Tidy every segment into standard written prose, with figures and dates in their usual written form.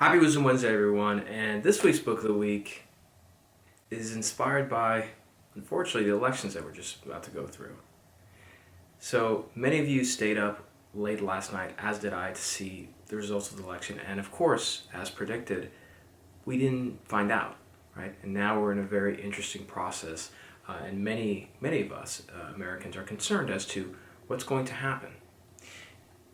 Happy Wisdom Wednesday, everyone, and this week's book of the week is inspired by, unfortunately, the elections that we're just about to go through. So many of you stayed up late last night, as did I, to see the results of the election, and of course, as predicted, we didn't find out, right? And now we're in a very interesting process, and many of us, Americans, are concerned as to what's going to happen.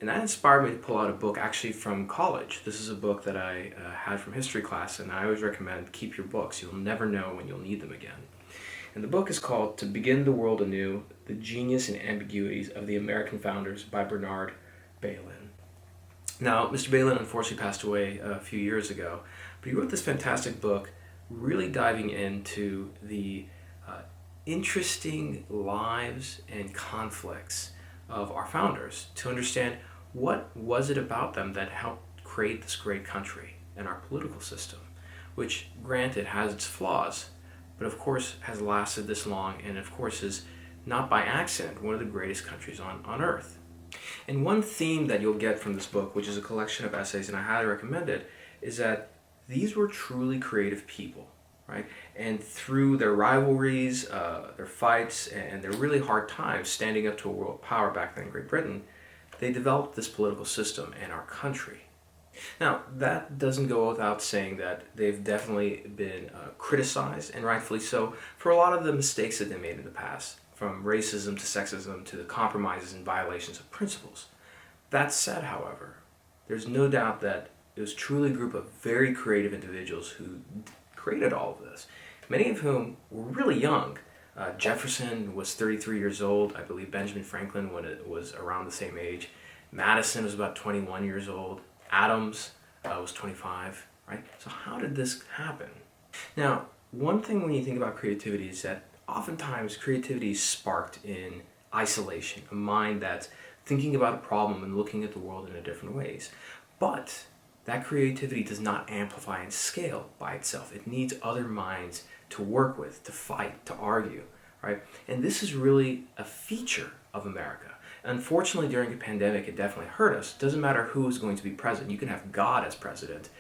And that inspired me to pull out a book actually from college. This is a book that I had from history class, and I always recommend keep your books. You'll never know when you'll need them again. And the book is called To Begin the World Anew, The Genius and Ambiguities of the American Founders by Bailyn. Now, Mr. Bailyn unfortunately passed away a few years ago, but he wrote this fantastic book really diving into the interesting lives and conflicts of our founders to understand what was it about them that helped create this great country and our political system, which granted has its flaws, but of course has lasted this long and of course is not by accident one of the greatest countries on earth. And one theme that you'll get from this book, which is a collection of essays, and I highly recommend it, is that these were truly creative people, right? And through their rivalries, their fights, and their really hard times standing up to a world power back then in Great Britain, they developed this political system in our country. Now, that doesn't go without saying that they've definitely been criticized, and rightfully so, for a lot of the mistakes that they made in the past, from racism to sexism to the compromises and violations of principles. That said, however, there's no doubt that it was truly a group of very creative individuals who created all of this, many of whom were really young. Jefferson was 33 years old. I believe Benjamin Franklin was around the same age. Madison was about 21 years old. Adams was 25, right? So how did this happen? Now, one thing when you think about creativity is that oftentimes creativity is sparked in isolation, a mind that's thinking about a problem and looking at the world in different ways. But that creativity does not amplify and scale by itself. It needs other minds to work with, to fight, to argue, right? And this is really a feature of America. Unfortunately, during a pandemic, it definitely hurt us. It doesn't matter who is going to be president. You can have God as president.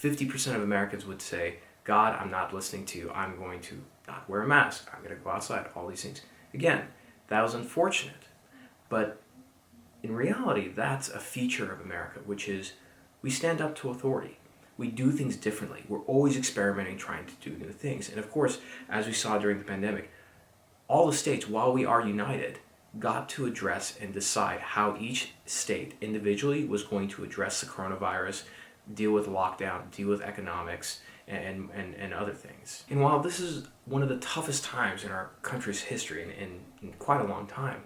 50% of Americans would say, God, I'm not listening to you. I'm going to not wear a mask. I'm going to go outside, all these things. Again, that was unfortunate. But in reality, that's a feature of America, which is we stand up to authority. We do things differently. We're always experimenting, trying to do new things. And of course, as we saw during the pandemic, all the states, while we are united, got to address and decide how each state individually was going to address the coronavirus, deal with lockdown, deal with economics, and other things. And while this is one of the toughest times in our country's history in quite a long time,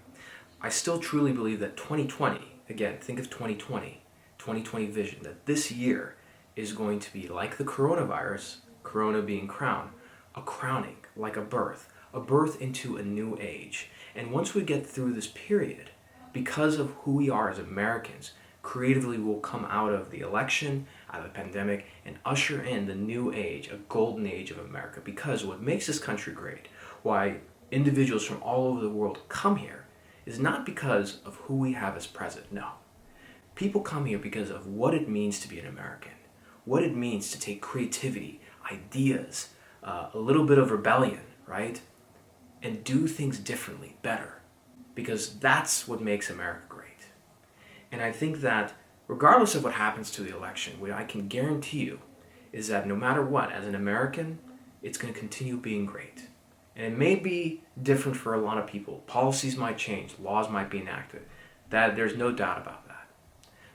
I still truly believe that 2020, again, think of 2020 vision, that this year is going to be like the coronavirus, corona being crown, a crowning, like a birth into a new age. And once we get through this period, because of who we are as Americans, creatively we'll come out of the election, out of the pandemic, and usher in the new age, a golden age of America. Because what makes this country great, why individuals from all over the world come here, is not because of who we have as president, no. People come here because of what it means to be an American, what it means to take creativity, ideas, a little bit of rebellion, right? And do things differently, better. Because that's what makes America great. And I think that regardless of what happens to the election, what I can guarantee you is that no matter what, as an American, it's going to continue being great. And it may be different for a lot of people. Policies might change, laws might be enacted. That there's no doubt about that.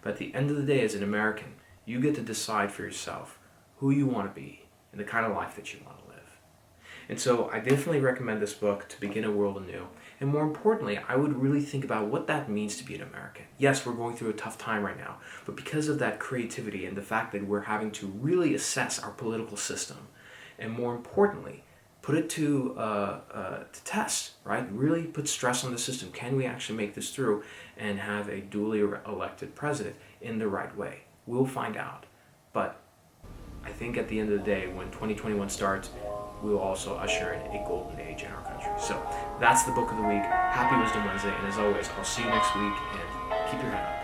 But at the end of the day, as an American, you get to decide for yourself who you want to be and the kind of life that you want to live. And so I definitely recommend this book, To Begin a World Anew. And more importantly, I would really think about what that means to be an American. Yes, we're going through a tough time right now, but because of that creativity and the fact that we're having to really assess our political system, and more importantly, put it to test, right? Really put stress on the system. Can we actually make this through and have a duly elected president in the right way? We'll find out. But I think at the end of the day, when 2021 starts, we will also usher in a golden age in our country. So that's the book of the week. Happy Wisdom Wednesday, and as always, I'll see you next week, and keep your head up.